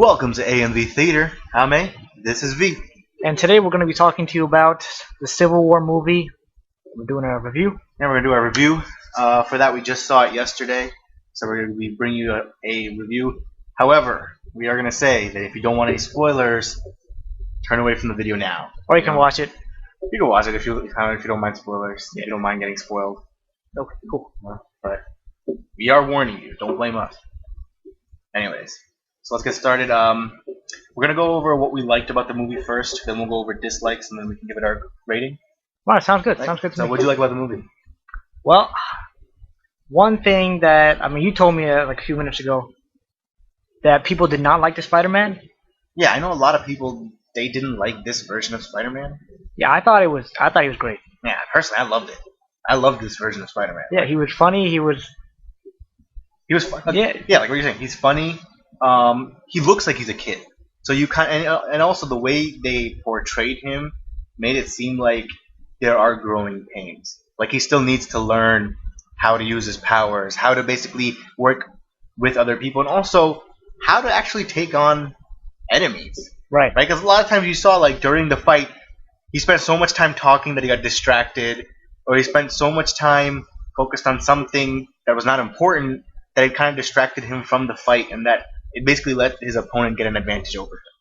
Welcome to AMV Theater. I'm A. This is V. And today we're going to be talking to you about the Civil War movie. We're doing a review. And we're going to do our review. For that, we just saw it yesterday, so we're going to be bringing you a review. However, we are going to say that if you don't want any spoilers, turn away from the video now. Or you can watch it. You can watch it if you don't mind spoilers. If you don't mind getting spoiled. Okay, cool. But we are warning you. Don't blame us. Anyways, so let's get started. We're gonna go over what we liked about the movie first. Then we'll go over dislikes, and then we can give it our rating. Alright, sounds good. Right? Sounds good to So, me. what did you like about the movie? Well, one thing that you told me like a few minutes ago that people did not like the Spider-Man. Yeah, I know a lot of people they didn't like this version of Spider-Man. Yeah, I thought he was great. Yeah, personally, I loved it. I loved this version of Spider-Man. Yeah, he was funny. He was fun. Yeah. Yeah, like what you're saying. He's funny. He looks like he's a kid. So you and also the way they portrayed him made it seem like there are growing pains. Like he still needs to learn how to use his powers, how to basically work with other people, and also how to actually take on enemies. right. Right? Because a lot of times you saw like during the fight, he spent so much time talking that he got distracted, or he spent so much time focused on something that was not important that it kind of distracted him from the fight, and that it basically let his opponent get an advantage over him.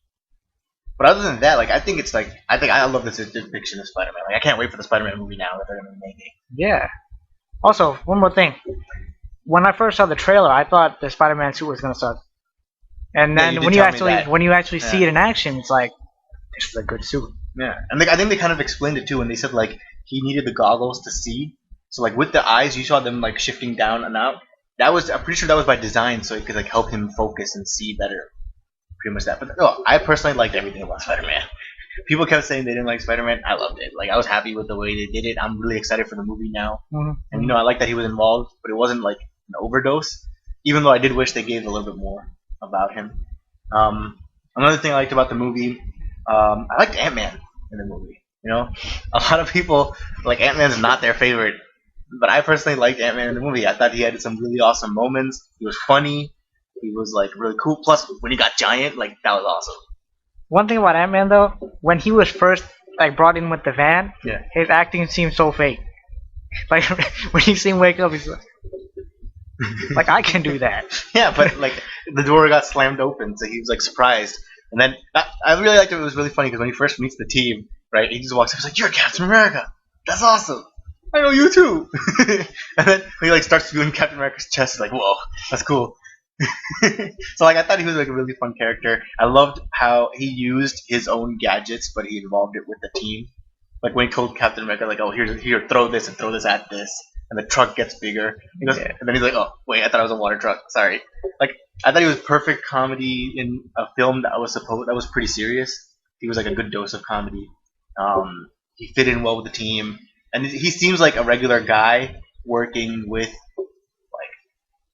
But other than that, like I love this depiction of Spider-Man. Like I can't wait for the Spider-Man movie now that they're gonna be making. Yeah. Also, one more thing. When I first saw the trailer, I thought the Spider-Man suit was gonna suck. And Yeah, then you when did you tell me that. when you actually see Yeah. it in action, it's like this is a good suit. Yeah, and I think they kind of explained it too when they said like he needed the goggles to see. So like with the eyes, you saw them like shifting down and out. I'm pretty sure that was by design, so it could like help him focus and see better. Pretty much that. But no, I personally liked everything about Spider-Man. People kept saying they didn't like Spider-Man. I loved it. Like I was happy with the way they did it. I'm really excited for the movie now. Mm-hmm. And I like that he was involved, but it wasn't like an overdose. Even though I did wish they gave a little bit more about him. Another thing I liked about the movie, I liked Ant-Man in the movie. A lot of people like Ant-Man's not their favorite, but I personally liked Ant-Man in the movie. I thought he had some really awesome moments. He was funny. He was like really cool. Plus, when he got giant, like that was awesome. One thing about Ant-Man though, when he was first like brought in with the van, Yeah. his acting seemed so fake. Like when you see him wake up, he's like I can do that. Yeah, but like the door got slammed open, so he was like surprised. And then I really liked it. It was really funny because when he first meets the team, right, he just walks up, he's like, "You're Captain America. That's awesome. I know you too." And then when he like starts doing Captain America's chest, he's like, "Whoa, that's cool." So like I thought he was like a really fun character. I loved how he used his own gadgets, but he involved it with the team. Like when he told Captain America, like, "Oh, here, throw this and throw this at this," and the truck gets bigger. He goes, Yeah. and then he's like, "Oh, wait, I thought it was a water truck. Sorry." Like I thought he was perfect comedy in a film that was pretty serious. He was like a good dose of comedy. He fit in well with the team, and he seems like a regular guy working with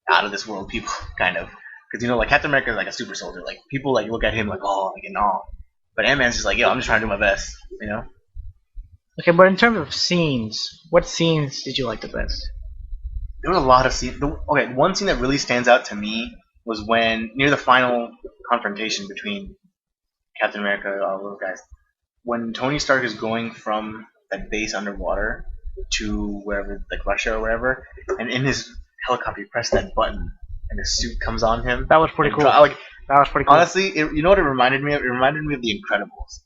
out of this world people, kind of, because like Captain America is like a super soldier. Like people like look at him like, oh, like in awe, but Ant-Man's just like, yo, I'm just trying to do my best. Okay, but in terms of scenes, what scenes did you like the best? There was a lot of scenes. Okay, one scene that really stands out to me was when near the final confrontation between Captain America, all those guys, when Tony Stark is going from that base underwater to wherever, like Russia or wherever, and in his helicopter, he pressed that button, and his suit comes on him. That was pretty cool. That was pretty cool. Honestly, you know what it reminded me of? It reminded me of The Incredibles.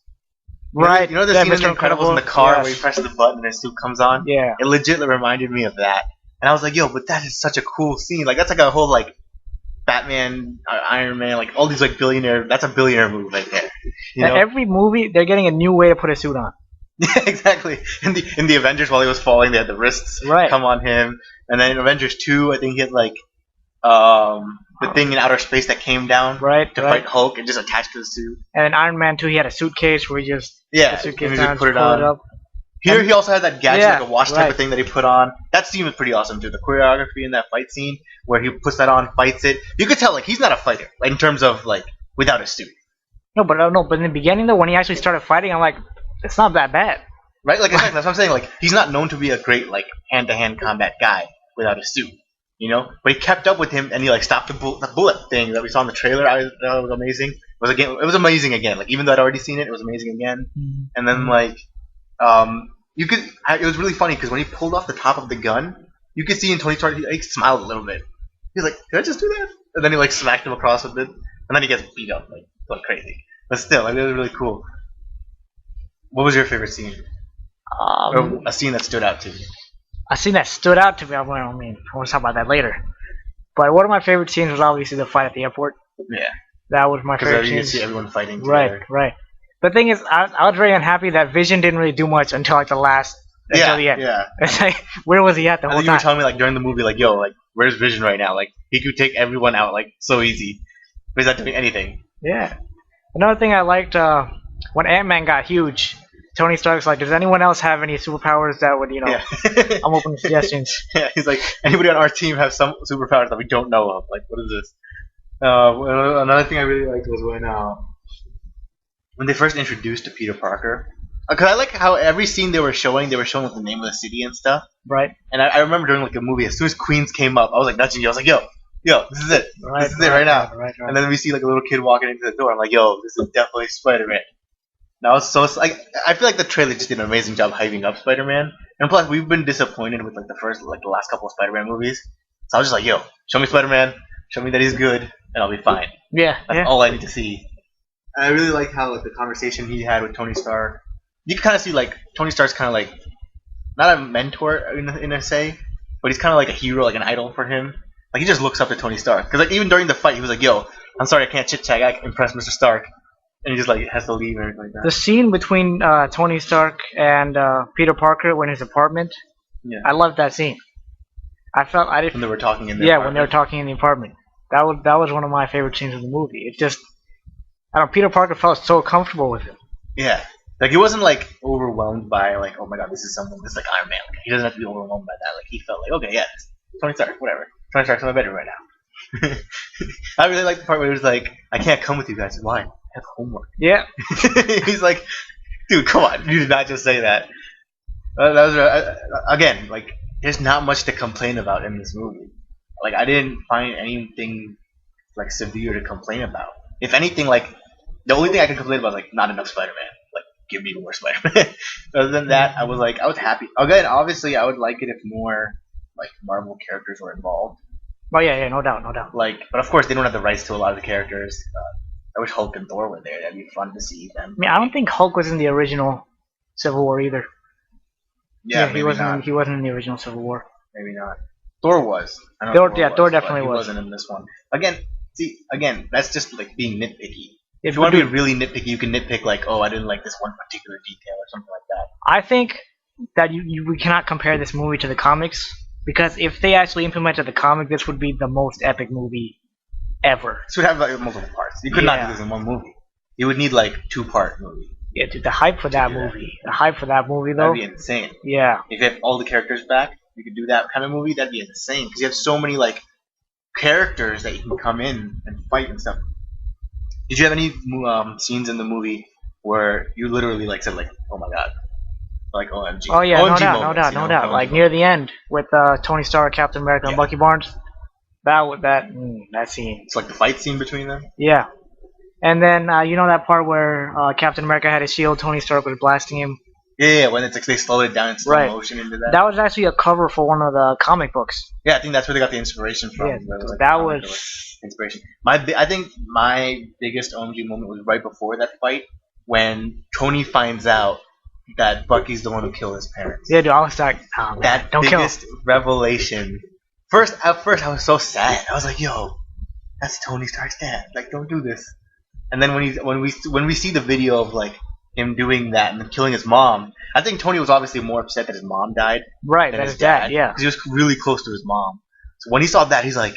Right. You know the yeah, scene in The Incredibles in the car yes. where he presses the button and his suit comes on? Yeah. It legit reminded me of that. And I was like, yo, but that is such a cool scene. Like, that's like a whole, like, Batman, Iron Man, like, all these, like, that's a billionaire move right there. Every movie, they're getting a new way to put a suit on. Yeah, exactly. In the Avengers, while he was falling, they had the wrists come on him. And then in Avengers 2, I think he had, like, the thing in outer space that came down to fight Hulk and just attached to the suit. And in Iron Man 2, he had a suitcase where he just the suitcase he down, put it pull on. it up. Here he also had that gadget, like a watch type right. of thing that he put on. That scene was pretty awesome too. The choreography in that fight scene where he puts that on, fights it. You could tell like he's not a fighter, like, in terms of like without a suit. No, but in the beginning though, when he actually started fighting, I'm like, it's not that bad. Right? Like exactly, that's what I'm saying. Like he's not known to be a great like hand-to-hand combat guy without a suit. But he kept up with him and he like stopped the bullet thing that we saw in the trailer. That was amazing. was again. It was amazing again. Like even though I'd already seen it, it was amazing again. Mm. And then like you could. It was really funny because when he pulled off the top of the gun, you could see in Tony Stark he like, smiled a little bit. He's like, "Did I just do that?" And then he like smacked him across with it, and then he gets beat up like crazy. But still, like, it was really cool. What was your favorite scene? Or a scene that stood out to you? A scene that stood out to me. I mean, we'll talk about that later. But one of my favorite scenes was obviously the fight at the airport. Yeah. That was my favorite Because scene. you see everyone fighting together. Right. The thing is, I was very unhappy that Vision didn't really do much until like until the end. Yeah. It's like, where was he at the I whole think you were time? telling me like during the movie, like, yo, like, where's Vision right now? Like, he could take everyone out like so easy, but he's not doing anything. Yeah. Another thing I liked when Ant-Man got huge, Tony Stark's like, does anyone else have any superpowers that would, Yeah. I'm open to suggestions. Yeah, he's like, anybody on our team have some superpowers that we don't know of? Like, what is this? Another thing I really liked was when they first introduced to Peter Parker. Because I like how every scene they were showing like, the name of the city and stuff. Right. And I remember during like a movie, as soon as Queens came up, I was like nudging you. I was like, yo, this is it. This is it right now. Right. And then we see like a little kid walking into the door. I'm like, yo, this is definitely Spider-Man. Now it's like I feel like the trailer just did an amazing job hyping up Spider-Man. And plus, we've been disappointed with like the last couple of Spider-Man movies. So I was just like, yo, show me Spider-Man, show me that he's good, and I'll be fine. Yeah. That's all I need to see. And I really like how like the conversation he had with Tony Stark. You can kind of see like Tony Stark's kind of like not a mentor in a say, but he's kind of like a hero, like an idol for him. Like he just looks up to Tony Stark because like even during the fight, he was like, "Yo, I'm sorry, I can't chit chat. I gotta impress Mr. Stark," and he just like has to leave and everything like that. The scene between Tony Stark and Peter Parker in his apartment, Yeah. I loved that scene. I didn't. When they were talking in the Yeah, apartment. when they were talking in the apartment, that was one of my favorite scenes of the movie. It just, I don't know, Peter Parker felt so comfortable with him. Yeah. Like he wasn't like overwhelmed by like, oh my god, this is like Iron Man. Like, he doesn't have to be overwhelmed by that. Like he felt like, okay, yeah, Tony Stark, whatever. Tony Stark's in my bedroom right now. I really like the part where he was like, I can't come with you guys. Why? I have homework. Yeah. He's like, dude, come on, you did not just say that. That was again, like, there's not much to complain about in this movie. Like, I didn't find anything like severe to complain about. If anything, like, the only thing I can complain about is like not enough Spider-Man. Like, give me more Spider-Man. Other than that, I was happy. Again, obviously, I would like it if more like Marvel characters were involved. Oh yeah, no doubt. Like, but of course, they don't have the rights to a lot of the characters. I wish Hulk and Thor were there. That'd be fun to see them. I mean, I don't think Hulk was in the original Civil War either. Yeah, he wasn't in the original Civil War. Maybe not. Thor was. I know Thor definitely but was. He wasn't in this one. Again, that's just like being nitpicky. If If you want to be really nitpicky, you can nitpick like, oh, I didn't like this one particular detail or something like that. I think that we cannot compare this movie to the comics, because if they actually implemented the comic, this would be the most epic movie ever. This would have like multiple parts. You could not do this in one movie. You would need like 2-part movie. Yeah, dude, the hype for that movie. The hype for that movie, though. That'd be insane. Yeah. If you have all the characters back, you could do that kind of movie. That'd be insane because you have so many like characters that you can come in and fight and stuff. Did you have any scenes in the movie where you literally like said like, "Oh my god," like OMG? Oh yeah, OMG no doubt. Like near the end with Tony Stark, Captain America, and Bucky Barnes. That scene. It's like the fight scene between them. Yeah. And then you know that part where Captain America had his shield, Tony Stark was blasting him. Yeah, when it's like they slowed it down in slow motion into that. That was actually a cover for one of the comic books. Yeah, I think that's where they got the inspiration from. Yeah, like, that was inspiration. I think my biggest OMG moment was right before that fight when Tony finds out that Bucky's the one who killed his parents. Yeah, dude, I was like, oh, man, that don't biggest revelation. At first, I was so sad. I was like, "Yo, that's Tony Stark's dad. Like, don't do this." And then when we see the video of like him doing that and then killing his mom, I think Tony was obviously more upset that his mom died. Right, that his dad. Yeah, because he was really close to his mom. So when he saw that, he's like,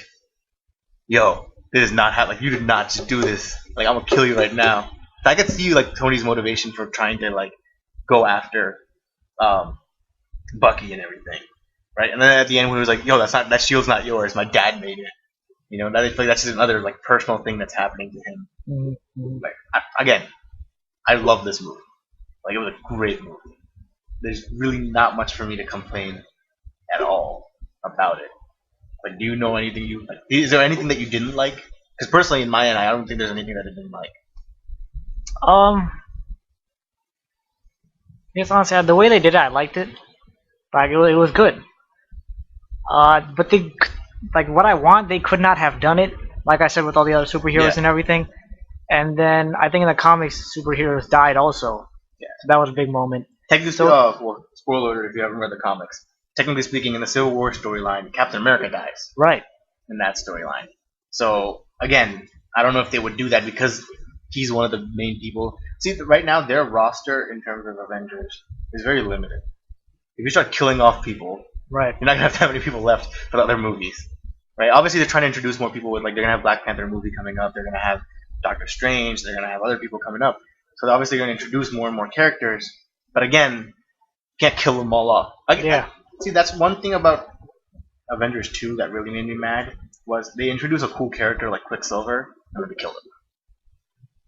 "Yo, this is not how. Like, you did not just do this. Like, I'm gonna kill you right now." So I could see like Tony's motivation for trying to like go after Bucky and everything, right? And then at the end, when he was like, "Yo, that shield's not yours. My dad made it." You know, I feel like that's just another like personal thing that's happening to him. Mm-hmm. Like I love this movie. Like it was a great movie. There's really not much for me to complain at all about it. Like, do you know anything you like? Is there anything that you didn't like? Because personally, in my end, I don't think there's anything that I didn't like. Um, yes, honestly, the way they did it, I liked it. Like it was good. But like what I want, they could not have done it. Like I said, with all the other superheroes Yeah. and everything. And then I think in the comics, superheroes died also. Yeah. So that was a big moment. Technically, So- well, spoiler alert if you haven't read the comics. Technically speaking, in the Civil War storyline, Captain America dies Right. in that storyline. So again, I don't know if they would do that because he's one of the main people. See, right now their roster in terms of Avengers is very limited. If you start killing off people, Right. you're not gonna have that many people left for the other movies, right? Obviously, they're trying to introduce more people. With like, they're gonna have Black Panther movie coming up. They're gonna have Doctor Strange. They're gonna have other people coming up. So they're obviously gonna introduce more and more characters. But again, you can't kill them all off. Yeah. See, that's one thing about Avengers 2 that really made me mad was they introduced a cool character like Quicksilver and then they killed him.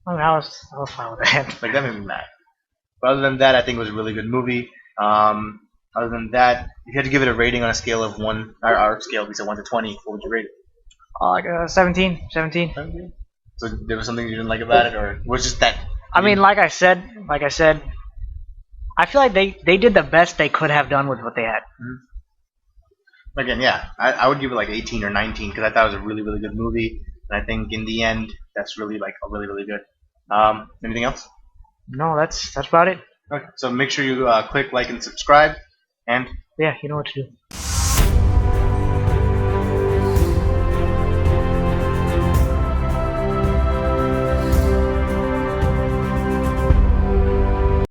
I mean, I was fine with that. Like that made me mad. But other than that, I think it was a really good movie. Other than that, if you had to give it a rating on a scale of our scale, we said 1 to 20, what would you rate it? Like 17. So there was something you didn't like about it, or was just that? I mean, like I said, I feel like they did the best they could have done with what they had. Again, yeah, I would give it like 18 or 19 because I thought it was a really, really good movie, and I think in the end, that's really like a really, really good. Anything else? No, that's about it. Okay, so make sure you click like and subscribe, and Yeah, you know what to do.